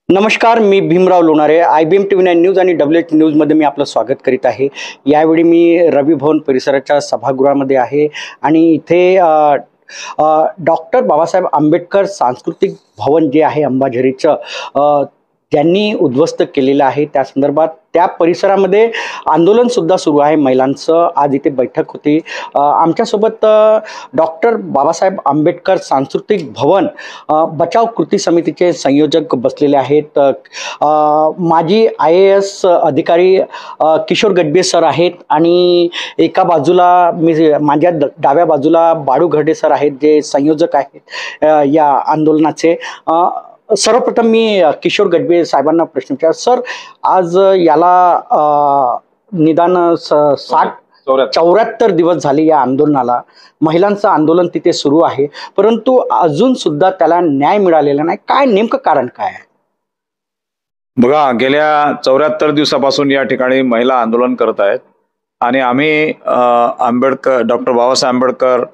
नमस्कार, मी Bhimrao Lonare. IBM TV9 news आणि WH न्यूजमध्ये मी आपलं स्वागत करीत आहे. यावेळी मी रवी भवन परिसराच्या सभागृहामध्ये आहे आणि इथे डॉक्टर बाबासाहेब आंबेडकर सांस्कृतिक भवन जे आहे अंबाझरीचं त्यांनी उद्ध्वस्त केलेलं आहे. त्या संदर्भात त्या परिसरामध्ये आंदोलन सुद्धा सुरू आहे महिलांचं. आज इथे बैठक होती. आमच्यासोबत डॉक्टर बाबासाहेब आंबेडकर सांस्कृतिक भवन बचाव कृती समितीचे संयोजक बसलेले आहेत. माजी IAS अधिकारी किशोर गडबे सर आहेत आणि एका बाजूला माझ्या डाव्या बाजूला बाळू घरडे सर आहेत जे संयोजक आहेत या आंदोलनाचे. सर्वप्रथम मी किशोर गडबे साहेबांना प्रश्न विचार. सर, आज याला निदान 74 दिवस झाले या आंदोलनाला. महिलांचं आंदोलन तिथे सुरू आहे, परंतु अजून सुद्धा त्याला न्याय मिळालेला नाही. काय नेमकं कारण काय आहे? बघा, गेल्या 74 दिवसापासून या ठिकाणी महिला आंदोलन करत आहेत आणि आम्ही डॉक्टर बाबासाहेब आंबेडकर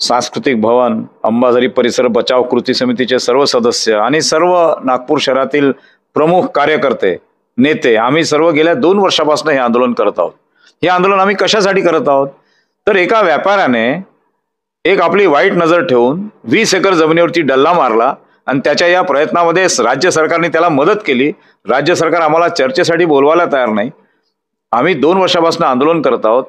सांस्कृतिक भवन अंबाझरी परिसर बचाव कृती समितीचे सर्व सदस्य आणि सर्व नागपूर शहरातील प्रमुख कार्यकर्ते नेते आम्ही सर्व गेल्या 2 वर्षापासून हे आंदोलन करत आहोत. हे आंदोलन आम्ही कशासाठी करत आहोत तर एका व्यापाऱ्याने एक आपली वाईट नजर ठेवून 20 एकर जमिनीवरती डल्ला मारला आणि त्याच्या या प्रयत्नामध्ये राज्य सरकारने त्याला मदत केली. राज्य सरकार आम्हाला चर्चेसाठी बोलवायला तयार नाही. आम्ही 2 वर्षापासून आंदोलन करत आहोत.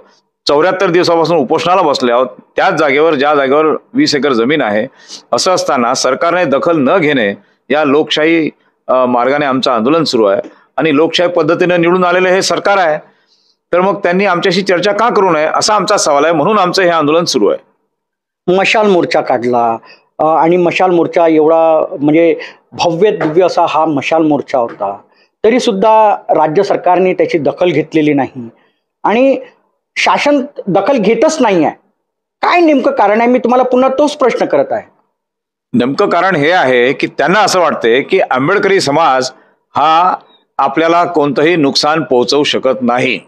74 दिवसापासून उपोषणाला बसले आहोत त्याच जागेवर ज्या जागेवर 20 एकर जमीन आहे. असं असताना सरकारने दखल न घेणे या लोकशाही मार्गाने आमचं आंदोलन सुरू आहे आणि लोकशाही पद्धतीने निवडून आलेलं हे सरकार आहे. तर मग त्यांनी आमच्याशी चर्चा का करू नये असा आमचा सवाल आहे. म्हणून आमचं हे आंदोलन सुरू आहे. मशाल मोर्चा काढला आणि मशाल मोर्चा एवढा म्हणजे भव्य दिव्य असा हा मशाल मोर्चा होता, तरी सुद्धा राज्य सरकारने त्याची दखल घेतलेली नाही आणि शासन दखल घेतच नाही आहे. काय नेमकं कारण आहे? मी तुम्हाला पुन्हा तोच प्रश्न करत आहे. नेमकं कारण हे आहे की त्यांना असं वाटते की आंबेडकरी समाज हा आपल्याला कोणतंही नुकसान पोहोचवू शकत नाही.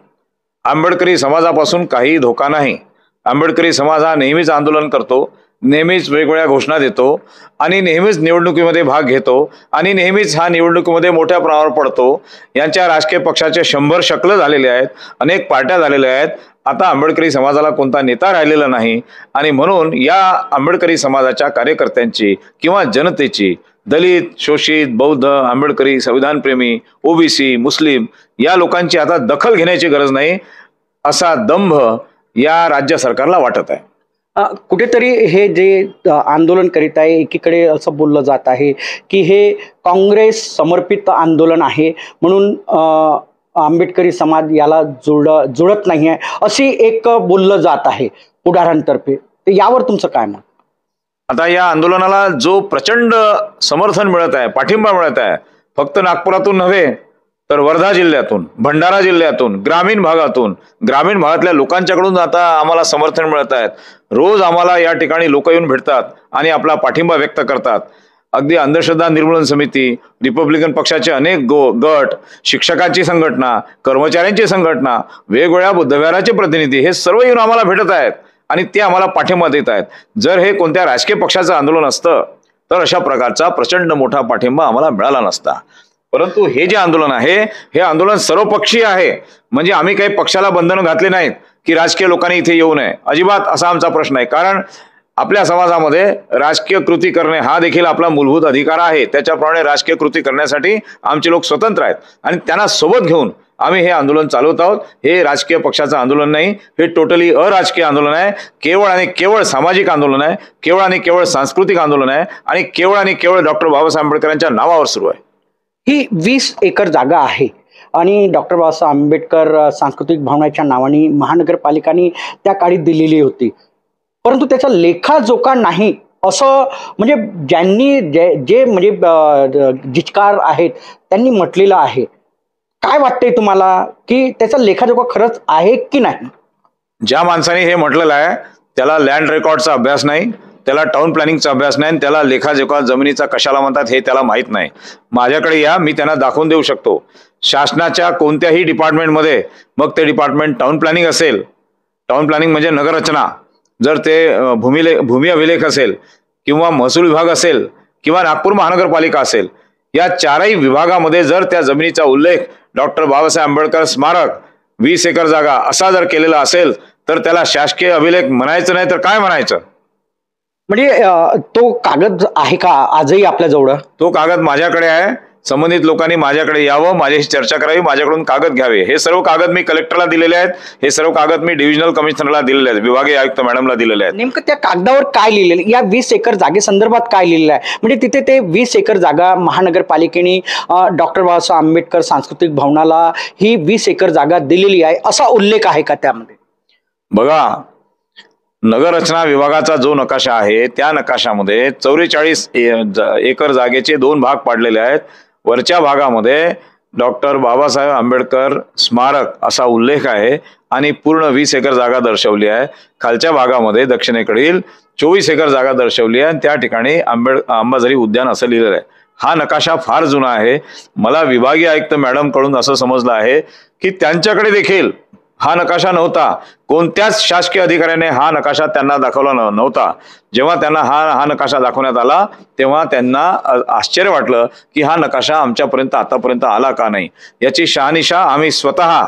आंबेडकरी समाजापासून काही धोका नाही. आंबेडकरी समाज हा नेहमीच आंदोलन करतो, नेहमीच वेगवेगळ्या घोषणा देतो आणि नेहमीच निवडणुकीमध्ये भाग घेतो आणि नेहमीच हा निवडणुकीमध्ये मोठ्या प्रमाणावर पडतो. यांच्या राजकीय पक्षाचे 100 शकलं झालेले आहेत, अनेक पार्ट्या झालेल्या आहेत. आता आंबेडकरी समाजाला कोणता नेता राहिलेला नाही आणि म्हणून या आंबेडकरी समाजाच्या कार्यकर्त्यांची किंवा जनतेची, दलित, शोषित, बौद्ध, आंबेडकरी, संविधानप्रेमी, OBC, मुस्लिम या लोकांची आता दखल घेण्याची गरज नाही असा दंभ या राज्य सरकारला वाटत आहे. कुठेतरी हे जे आंदोलन करीत आहे, एकीकडे असं बोललं जात आहे की हे काँग्रेस समर्पित आंदोलन आहे म्हणून आंबेडकरी समाज याला जुळत नाही आहे अशी एक बोललं जात आहे पुढाऱ्यांतर्फे. तर यावर तुमचं काय मत? आता या आंदोलनाला जो प्रचंड समर्थन मिळत आहे, पाठिंबा मिळत आहे, फक्त नागपुरातून नव्हे तर वर्धा जिल्ह्यातून, भंडारा जिल्ह्यातून, ग्रामीण भागातल्या लोकांच्याकडून आता आम्हाला समर्थन मिळत आहेत. रोज आम्हाला या ठिकाणी लोक येऊन भेटतात आणि आपला पाठिंबा व्यक्त करतात. अगदी अंधश्रद्धा निर्मूलन समिती, रिपब्लिकन पक्षाचे अनेक गट, शिक्षकांची संघटना, कर्मचाऱ्यांची संघटना, वेगवेगळ्या बुद्धविहाराचे प्रतिनिधी हे सर्व येऊन आम्हाला भेटत आहेत आणि ते आम्हाला पाठिंबा देत आहेत. जर हे कोणत्या राजकीय पक्षाचं आंदोलन असतं तर अशा प्रकारचा प्रचंड मोठा पाठिंबा आम्हाला मिळाला नसता. परंतु हे जे आंदोलन आहे हे आंदोलन सर्वपक्षीय आहे. म्हणजे आम्ही काही पक्षाला बंधनं घातले नाहीत की राजकीय लोकांनी इथे येऊ नये, अजिबात असा आमचा प्रश्न आहे. कारण आपल्या समाजामध्ये राजकीय कृती करणे हा देखील आपला मूलभूत अधिकार आहे. त्याच्याप्रमाणे राजकीय कृती करण्यासाठी आमचे लोक स्वतंत्र आहेत आणि त्यांना सोबत घेऊन आम्ही हे आंदोलन चालवत आहोत. हे राजकीय पक्षाचं आंदोलन नाही, हे टोटली अराजकीय आंदोलन आहे. केवळ आणि केवळ सामाजिक आंदोलन आहे, केवळ आणि केवळ सांस्कृतिक आंदोलन आहे आणि केवळ डॉक्टर बाबासाहेब आंबेडकरांच्या नावावर सुरू आहे. ही 20 एकर जागा आहे आणि डॉक्टर बाबासाहेब आंबेडकर सांस्कृतिक भवनाच्या नावाने महानगरपालिकाने त्या काळी दिलेली होती, परंतु त्याचा लेखाजोखा नाही असं म्हणजे ज्यांनी जे म्हणजे जिचकार आहेत त्यांनी म्हटलेलं आहे. काय वाटतंय तुम्हाला की त्याचा लेखाजोखा खरंच आहे की नाही? ज्या माणसाने हे म्हटलेलं आहे त्याला लँड रेकॉर्डचा अभ्यास नाही, त्याला टाउन प्लॅनिंगचा अभ्यास नाही, त्याला लेखाजोखा जमिनीचा कशाला म्हणतात हे त्याला माहीत नाही. माझ्याकडे या, मी त्यांना दाखवून देऊ शकतो. शासनाच्या कोणत्याही डिपार्टमेंटमध्ये, मग ते डिपार्टमेंट टाउन प्लॅनिंग असेल, टाउन प्लॅनिंग म्हणजे नगररचना, जर ते भूमी अभिलेख असेल किंवा महसूल विभाग असेल किंवा नागपूर महानगरपालिका असेल, या चारही विभागामध्ये जर त्या जमिनीचा उल्लेख डॉक्टर बाबासाहेब आंबेडकर स्मारक 20 एकर जागा असा जर केलेला असेल तर त्याला शासकीय अभिलेख म्हणायचं नाही तर काय म्हणायचं? म्हणजे तो कागद आहे का आजही आपल्या जवळ? तो कागद माझ्याकडे आहे. संबंधित लोकांनी माझ्याकडे यावं, माझ्याशी चर्चा करावी, माझ्याकडून कागद घ्यावे. हे सर्व कागद मी कलेक्टरला दिलेले आहेत. हे सर्व कागद मी डिव्हिजनल कमिशनरला दिलेले आहेत, विभागीय आयुक्त मॅडमला दिलेले आहेत. नेमकं त्या कागदावर काय लिहिलेलं, या 20 एकर जागेसंदर्भात काय लिहिलेलं आहे? म्हणजे तिथे ते 20 एकर जागा महानगरपालिकेने डॉक्टर बाबासाहेब आंबेडकर सांस्कृतिक भवनाला ही 20 एकर जागा दिलेली आहे असा उल्लेख आहे का त्यामध्ये? बघा, नगररचना विभागाचा जो नकाशा आहे त्या नकाशामध्ये 44 एकर जागेचे 2 भाग पाडलेले आहेत. वरच्या भागामध्ये डॉक्टर बाबासाहेब आंबेडकर स्मारक असा उल्लेख आहे आणि पूर्ण 20 एकर जागा दर्शवली आहे. खालच्या भागामध्ये दक्षिणेकडील 24 एकर जागा दर्शवली आहे आणि त्या ठिकाणी अंबाझरी उद्यान असं लिहिलेलं आहे. हा नकाशा फार जुना आहे. मला विभागीय आयुक्त मॅडम कडून असं समजलं आहे की त्यांच्याकडे देखील हा नकाशा नव्हता. कोणत्याच शासकीय अधिकाऱ्याने हा नकाशा त्यांना दाखवला नव्हता. जेव्हा त्यांना हा नकाशा दाखवण्यात आला तेव्हा त्यांना आश्चर्य वाटलं की हा नकाशा आमच्यापर्यंत आतापर्यंत आला का नाही. याची शहानिशा आम्ही स्वतः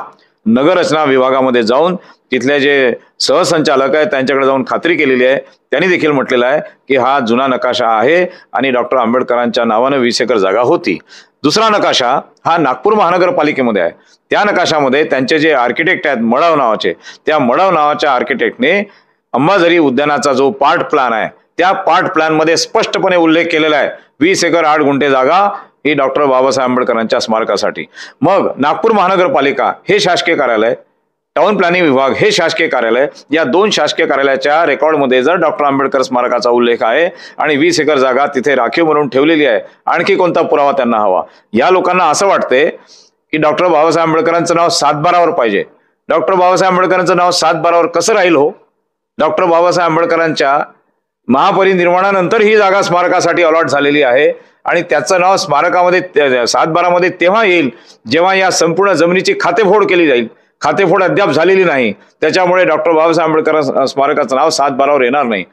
नगररचना विभागामध्ये जाऊन तिथले जे सहसंचालक आहेत त्यांच्याकडे जाऊन खात्री केलेली आहे. त्यांनी देखील म्हटलेलं आहे की हा जुना नकाशा आहे आणि डॉक्टर आंबेडकरांच्या नावाने 20 एकर जागा होती. दुसरा नकाशा हा नागपूर महानगरपालिकेमध्ये आहे. त्या नकाशामध्ये त्यांचे जे आर्किटेक्ट आहेत मडव नावाचे, त्या मडव नावाच्या आर्किटेक्टने अंबाझरी उद्यानाचा जो पार्ट प्लॅन आहे त्या पार्ट प्लॅन मध्ये स्पष्टपणे उल्लेख केलेला आहे 20 एकर 8 गुंठे जागा ही डॉक्टर बाबासाहेब आंबेडकरांच्या स्मारकासाठी. मग नागपूर महानगरपालिका हे शासकीय कार्यालय, टाउन प्लॅनिंग विभाग हे शासकीय कार्यालय, या 2 शासकीय कार्यालयाच्या रेकॉर्डमध्ये जर डॉक्टर आंबेडकर स्मारकाचा उल्लेख आहे आणि 20 एकर जागा तिथे राखीव म्हणून ठेवलेली आहे, आणखी कोणता पुरावा त्यांना हवा? या लोकांना असं वाटते की डॉक्टर बाबासाहेब आंबेडकरांचं नाव 7/12 पाहिजे. डॉक्टर बाबासाहेब आंबेडकरांचं नाव 7/12 कसं राहील हो? डॉक्टर बाबासाहेब आंबेडकरांच्या महापरिनिर्वाणानंतर ही जागा स्मारकासाठी अलॉट झालेली आहे आणि त्याचं नाव स्मारकामध्ये 7/12 मध्ये तेव्हा येईल जेव्हा या संपूर्ण जमिनीची खातेफोड केली जाईल. खातेफोड अद्याप झालेली नाही, त्याच्यामुळे डॉक्टर बाबासाहेब आंबेडकर स्मारकाचं नाव 7/12 येणार नाही.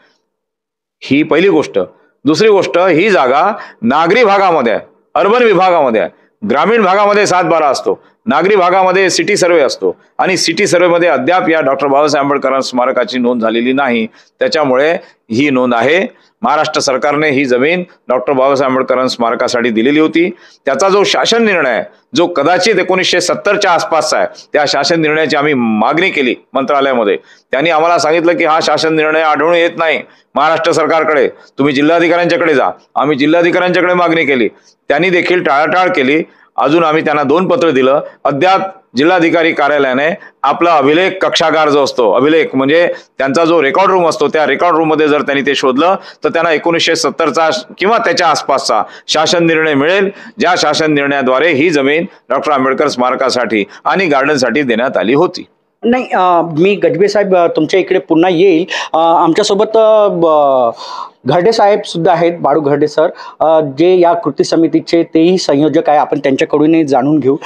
ही पहिली गोष्ट. दुसरी गोष्ट, ही जागा नागरी भागामध्ये आहे, अर्बन विभागामध्ये आहे. ग्रामीण भागामध्ये 7/12 असतो, नागरी भागामध्ये सिटी सर्वे असतो आणि सिटी सर्वेमध्ये अद्याप या डॉक्टर बाबासाहेब आंबेडकर स्मारकाची नोंद झालेली नाही. त्याच्यामुळे ही नोंद आहे. महाराष्ट्र सरकारने ही जमीन डॉक्टर बाबासाहेब आंबेडकर स्मारकासाठी दिलेली होती. त्याचा जो शासन निर्णय आहे, जो कदाचित 1970च्या आसपासचा आहे, त्या शासन निर्णयाची आम्ही मागणी केली मंत्रालयामध्ये. त्यांनी आम्हाला सांगितलं की हा शासन निर्णय आढळून येत नाही महाराष्ट्र सरकारकडे, तुम्ही जिल्हाधिकाऱ्यांच्याकडे जा. आम्ही जिल्हाधिकाऱ्यांच्याकडे मागणी केली, त्यांनी देखील टाळाटाळ केली. अजून आम्ही त्यांना 2 पत्र दिलं. अद्याप जिल्हाधिकारी कार्यालयाने आपला अभिलेख कक्षागार जो असतो, अभिलेख म्हणजे त्यांचा जो रेकॉर्ड रूम असतो, त्या रेकॉर्ड रूम मध्ये जर त्यांनी ते शोधलं तर त्यांना 1970चा किंवा त्याच्या आसपासचा शासन निर्णय मिळेल, ज्या शासन निर्णयाद्वारे ही जमीन डॉक्टर आंबेडकर स्मारकासाठी आणि गार्डनसाठी देण्यात आली होती. नाही, मी गजबे साहेब तुमच्या इकडे पुन्हा येईल. आमच्यासोबत घरडे साहेब सुद्धा आहेत, बाळू घरडे सर, जे या कृती समितीचे तेही संयोजक आहे. आपण त्यांच्याकडूनही जाणून घेऊ.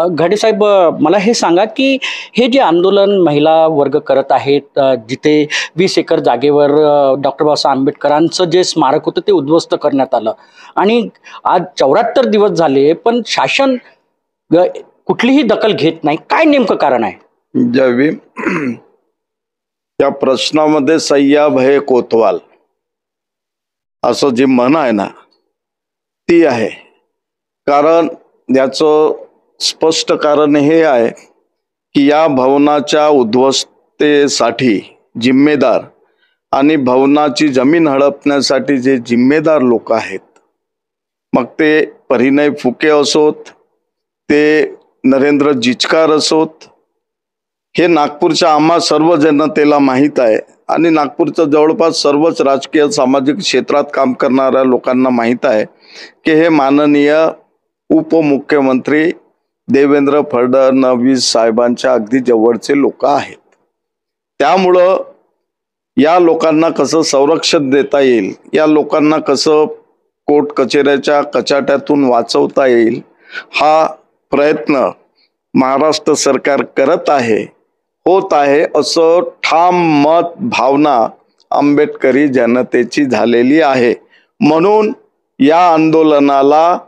घरडे साहेब, मला हे सांगा की हे जे आंदोलन महिला वर्ग करत आहेत, जिथे 20 एकर जागेवर डॉक्टर बाबासाहेब आंबेडकरांचं जे स्मारक होतं ते उद्ध्वस्त करण्यात आलं आणि आज 74 दिवस झाले पण शासन कुठलीही दखल घेत नाही. काय नेमकं कारण आहे? जय या प्रश्नामध्ये सय्या भय कोतवाल असं जी म्हण आहे ना ती आहे. कारण याचं स्पष्ट कारण हे आहे की या भवनाच्या उद्ध्वस्तेसाठी जिम्मेदार आणि भवनाची जमीन हडपण्यासाठी जे जिम्मेदार लोक आहेत, मग ते परिणय फुके असोत, ते नरेंद्र जिचकार असोत, हे नागपूरच्या आम्हा सर्व जनतेला माहीत आहे आणि नागपूरचं जवळपास सर्वच राजकीय सामाजिक क्षेत्रात काम करणाऱ्या लोकांना माहीत आहे की हे माननीय उपमुख्यमंत्री देवेंद्र फडणवीस साहेबांच्या अगदी जवळचे लोक आहेत. त्यामुळं या लोकांना कसं संरक्षण देता येईल, या लोकांना कसं कोर्ट कचेऱ्याच्या कचाट्यातून वाचवता येईल, हा प्रयत्न महाराष्ट्र सरकार करत आहे, होत आहे, असं ठाम मत भावना आंबेडकरी जनतेची झालेली आहे. म्हणून या आंदोलनाला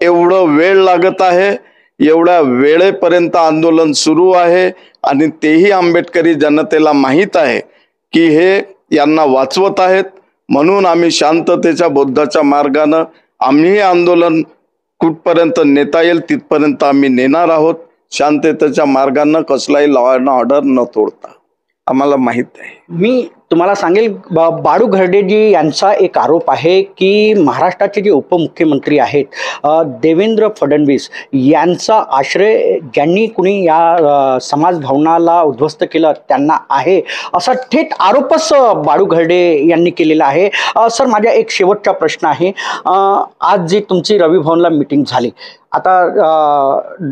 एवढं वेळ लागत आहे, एवढ्या वेळेपर्यंत आंदोलन सुरू आहे आणि तेही आंबेडकरी जनतेला माहीत आहे की हे यांना वाचवत आहेत. म्हणून आम्ही शांततेच्या बुद्धाच्या मार्गानं आम्ही हे आंदोलन कुठपर्यंत नेता येईल तिथपर्यंत आम्ही नेणार आहोत, शांततेच्या मार्गानं, कसलाही लॉ अँड ऑर्डर न तोडता. आम्हाला माहित आहे. मी तुम्हाला सांगेल बाळू घरडेजी यांचा एक आरोप आहे की महाराष्ट्राचे जे उपमुख्यमंत्री आहेत देवेंद्र फडणवीस यांचा आश्रय ज्यांनी कुणी या समाज भवनाला उद्ध्वस्त केलं त्यांना आहे, असा थेट आरोपच बाळू घरडे यांनी केलेला आहे. सर, माझा एक शेवटचा प्रश्न आहे. आज जी तुमची रवी भवनला मीटिंग झाली, आता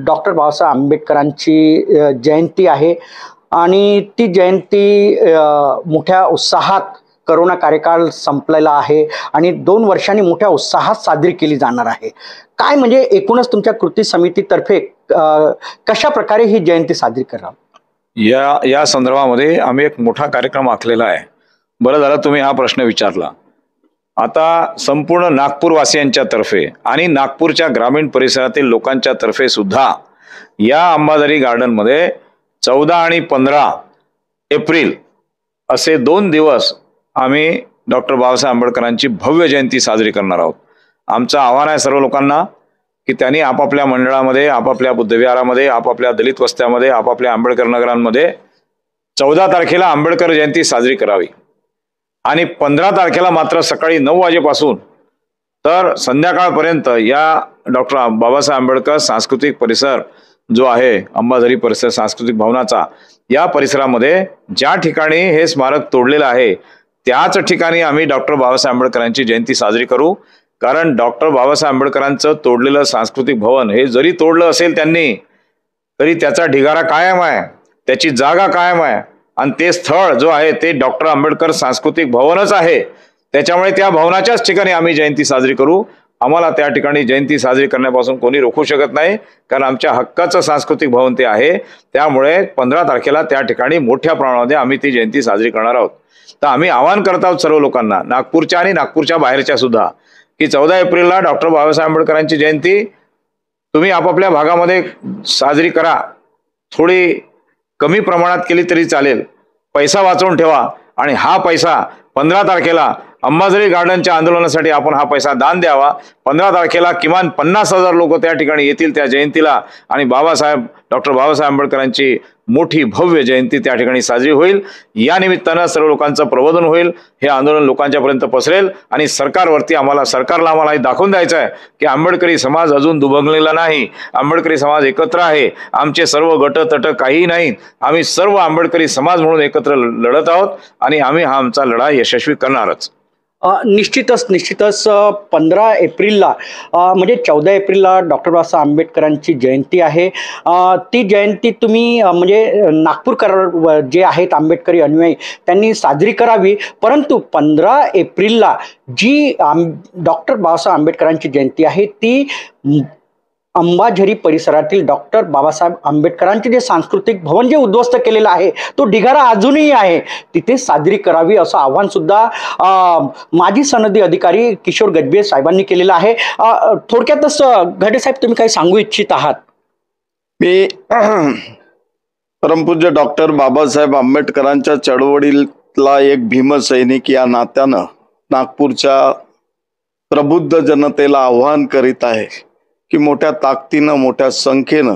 डॉक्टर बाबासाहेब आंबेडकरांची जयंती आहे आणि ती जयंती मोठ्या उत्साहात, करोना कार्यकाळ संपलेला आहे आणि 2 वर्षांनी मोठ्या उत्साहात साजरी केली जाणार आहे. काय म्हणजे एकूणच तुमच्या कृती समितीतर्फे कशा प्रकारे ही जयंती साजरी करावी या संदर्भामध्ये आम्ही एक मोठा कार्यक्रम आखलेला आहे. बरं झालं तुम्ही हा प्रश्न विचारला. आता संपूर्ण नागपूरवासियांच्या तर्फे आणि नागपूरच्या ग्रामीण परिसरातील लोकांच्या तर्फे सुद्धा या अंबाझरी गार्डनमध्ये 14 आणि 15 एप्रिल असे 2 दिवस आम्ही डॉक्टर बाबासाहेब आंबेडकरांची भव्य जयंती साजरी करणार आहोत. आमचं आव्हान आहे सर्व लोकांना की त्यांनी आपापल्या मंडळामध्ये, आपापल्या बुद्धविहारामध्ये, आपापल्या दलित वस्त्यामध्ये, आपापल्या आंबेडकर नगरांमध्ये 14 तारखेला आंबेडकर जयंती साजरी करावी आणि 15 तारखेला मात्र सकाळी 9 वाजेपासून तर संध्याकाळपर्यंत या डॉक्टर बाबासाहेब आंबेडकर सांस्कृतिक परिसर जो आहे अंबाझरी परिसर सांस्कृतिक भवनाचा, या परिसरामध्ये ज्या ठिकाणी हे स्मारक तोडलेलं आहे त्याच ठिकाणी आम्ही डॉक्टर बाबासाहेब आंबेडकरांची जयंती साजरी करू. कारण डॉक्टर बाबासाहेब आंबेडकरांचं तोडलेलं सांस्कृतिक भवन हे जरी तोडलं असेल त्यांनी, तरी त्याचा ढिगारा कायम आहे, त्याची जागा कायम आहे आणि ते स्थळ जो आहे ते डॉक्टर आंबेडकर सांस्कृतिक भवनच आहे. त्याच्यामुळे त्या भवनाच्याच ठिकाणी आम्ही जयंती साजरी करू. आम्हाला त्या ठिकाणी जयंती साजरी करण्यापासून कोणी रोखू शकत नाही, कारण आमच्या हक्काचं सांस्कृतिक भवन ते आहे. त्यामुळे 15 तारखेला त्या ठिकाणी मोठ्या प्रमाणामध्ये आम्ही ती जयंती साजरी करणार आहोत. तर आम्ही आवाहन करत आहोत सर्व लोकांना, नागपूरच्या आणि नागपूरच्या बाहेरच्या सुद्धा, की 14 एप्रिलला डॉक्टर बाबासाहेब आंबेडकरांची जयंती तुम्ही आपापल्या भागामध्ये साजरी करा. थोडी कमी प्रमाणात केली तरी चालेल, पैसा वाचवून ठेवा आणि हा पैसा 15 तारखेला अंबाझरी गार्डनच्या आंदोलनासाठी आपण हा पैसा दान द्यावा. 15 तारखेला किमान 50,000 लोक त्या ठिकाणी येतील त्या जयंतीला आणि डॉक्टर बाबासाहेब आंबेडकरांची मोठी भव्य जयंती त्या ठिकाणी साजरी होईल. या निमित्तानं सर्व लोकांचं प्रबोधन होईल, हे आंदोलन लोकांच्या पर्यंत पसरेल आणि सरकारला आम्हाला हे दाखवून द्यायचं आहे की आंबेडकरी समाज अजून दुभंगलेला नाही, आंबेडकरी समाज एकत्र आहे, आमचे सर्व गट तट काही नाहीत, आम्ही सर्व आंबेडकरी समाज म्हणून एकत्र लढत आहोत आणि आम्ही हा आमचा लढा यशस्वी करणारच. निश्चितच 15 एप्रिलला म्हणजे 14 एप्रिलला डॉक्टर बाबासाहेब आंबेडकरांची जयंती आहे. ती जयंती तुम्ही म्हणजे नागपूरकर जे आहेत आंबेडकरी अनुयायी त्यांनी साजरी करावी. परंतु 15 एप्रिलला जी डॉक्टर बाबासाहेब आंबेडकरांची जयंती आहे ती अंबाझरी परिसरातील डॉक्टर बाबासाहेब आंबेडकरांचे जे सांस्कृतिक भवन जे उद्ध्वस्त केलेलं आहे तो ढिगारा अजूनही आहे, तिथे साजरी करावी असं आव्हान सुद्धा माजी सनदी अधिकारी किशोर गजबे साहेबांनी केलेलं आहे. थोडक्यातच घरडे साहेब तुम्ही काही सांगू इच्छित आहात? मी परमपूज्य डॉक्टर बाबासाहेब आंबेडकरांच्या चळवळीतला एक भीमसैनिक या नात्यानं नागपूरच्या प्रबुद्ध जनतेला आव्हान करीत आहे की मोठ्या ताकदीनं, मोठ्या संख्येनं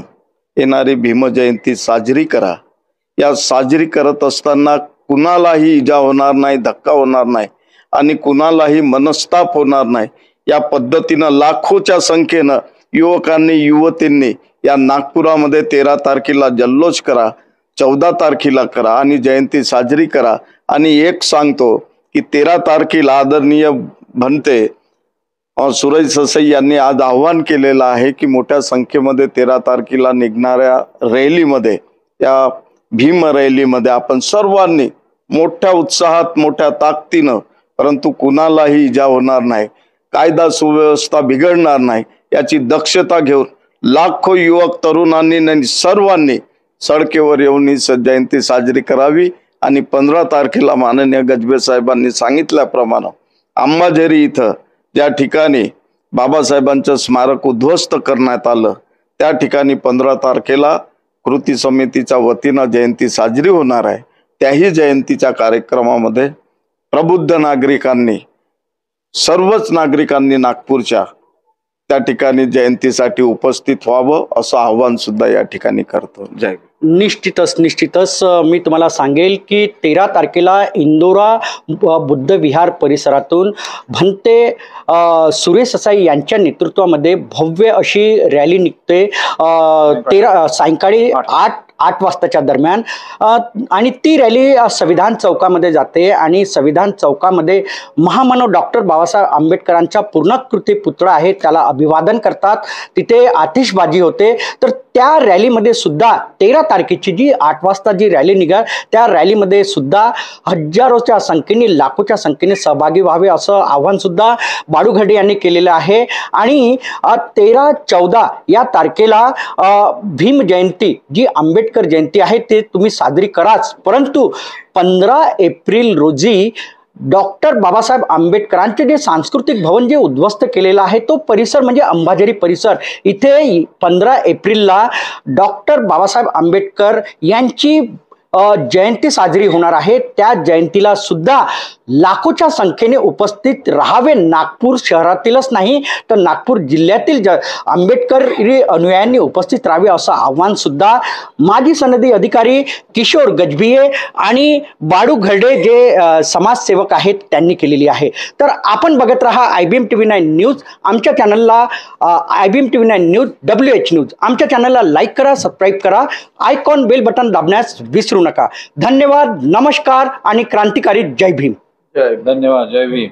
येणारी भीमजयंती साजरी करा. या साजरी करत असताना कुणालाही इजा होणार नाही, धक्का होणार नाही आणि कुणालाही मनस्ताप होणार नाही. या पद्धतीनं लाखोच्या संख्येनं युवकांनी, युवतींनी या नागपुरामध्ये 13 तारखेला जल्लोष करा, 14 तारखेला करा आणि जयंती साजरी करा. आणि एक सांगतो की 13 तारखेला आदरणीय भंते सुरेश ससाई यांनी आज आव्हान केलेलं आहे की मोठ्या संख्येमध्ये 13 तारखेला निघणाऱ्या रॅलीमध्ये, या भीम रॅलीमध्ये आपण सर्वांनी मोठ्या उत्साहात, मोठ्या ताकदीनं, परंतु कुणालाही इजा होणार नाही, कायदा सुव्यवस्था बिघडणार नाही याची दक्षता घेऊन लाखो युवक तरुणांनी सर्वांनी सडकेवर येऊन ही जयंती साजरी करावी. आणि 15 तारखेला माननीय गजबे साहेबांनी सांगितल्याप्रमाणे अंबाझरी इथं ज्या ठिकाणी बाबासाहेबांचं स्मारक उद्ध्वस्त करण्यात आलं, त्या ठिकाणी 15 तारखेला कृती समितीच्या वतीनं जयंती साजरी होणार आहे. त्याही जयंतीच्या कार्यक्रमामध्ये प्रबुद्ध नागरिकांनी, सर्वच नागरिकांनी नागपूरच्या त्या ठिकाणी जयंतीसाठी उपस्थित व्हावं असं आव्हान सुद्धा या ठिकाणी करतो. जय. निश्चितच मी तुम्हाला सांगेल की 13 तारखेला इंदोरा बुद्ध विहार परिसरातून भंते सुरेश साई यांच्या नेतृत्वामध्ये भव्य अशी रॅली निघते 13 सायंकाळी 8 वाजताच्या दरम्यान आणि ती रॅली संविधान चौकामध्ये जाते आणि संविधान चौकामध्ये महामानव डॉक्टर बाबासाहेब आंबेडकरांच्या पूर्णाकृती पुतळा आहे त्याला अभिवादन करतात. तिथे आतिषबाजी होते. तर त्या रॅलीमध्ये सुद्धा 13 तारखेची जी 8 वाजता जी रॅली निघाल त्या रॅलीमध्ये सुद्धा हजारोच्या संख्येने, लाखोच्या संख्येने सहभागी व्हावे असं आव्हान सुद्धा बाळू घडे यांनी केलेलं आहे. आणि 13-14 या तारखेला भीम जयंती जी आंबेडकर जयंती आहे ते तुम्ही साजरी कराच, परंतु 15 एप्रिल रोजी डॉक्टर बाबासाहेब आंबेडकरांचे जे सांस्कृतिक भवन जे उद्ध्वस्त केलेलं आहे तो परिसर म्हणजे अंबाझरी परिसर, इथे 15 एप्रिलला डॉक्टर बाबासाहेब आंबेडकर यांची जयंती साजरी होणार आहे. त्या जयंतीला सुद्धा लाखोच्या संख्येने उपस्थित राहावे. नागपूर शहरातीलच नाही तर नागपूर जिल्ह्यातील आंबेडकरी अनुयायांनी उपस्थित राहावे असं आव्हान सुद्धा माजी सनदी अधिकारी किशोर गजभिये आणि बाळू घरडे जे समाजसेवक आहेत त्यांनी केलेली आहे. तर आपण बघत राहा IBM TV9 न्यूज. आमच्या चॅनलला IBM TV9 news WH news आमच्या चॅनलला लाईक करा, सबस्क्राईब करा, आयकॉन बेल बटन दाबण्यास विसरू नका. धन्यवाद, नमस्कार आणि क्रांतिकारी जय भीम. धन्यवाद. जय भीम.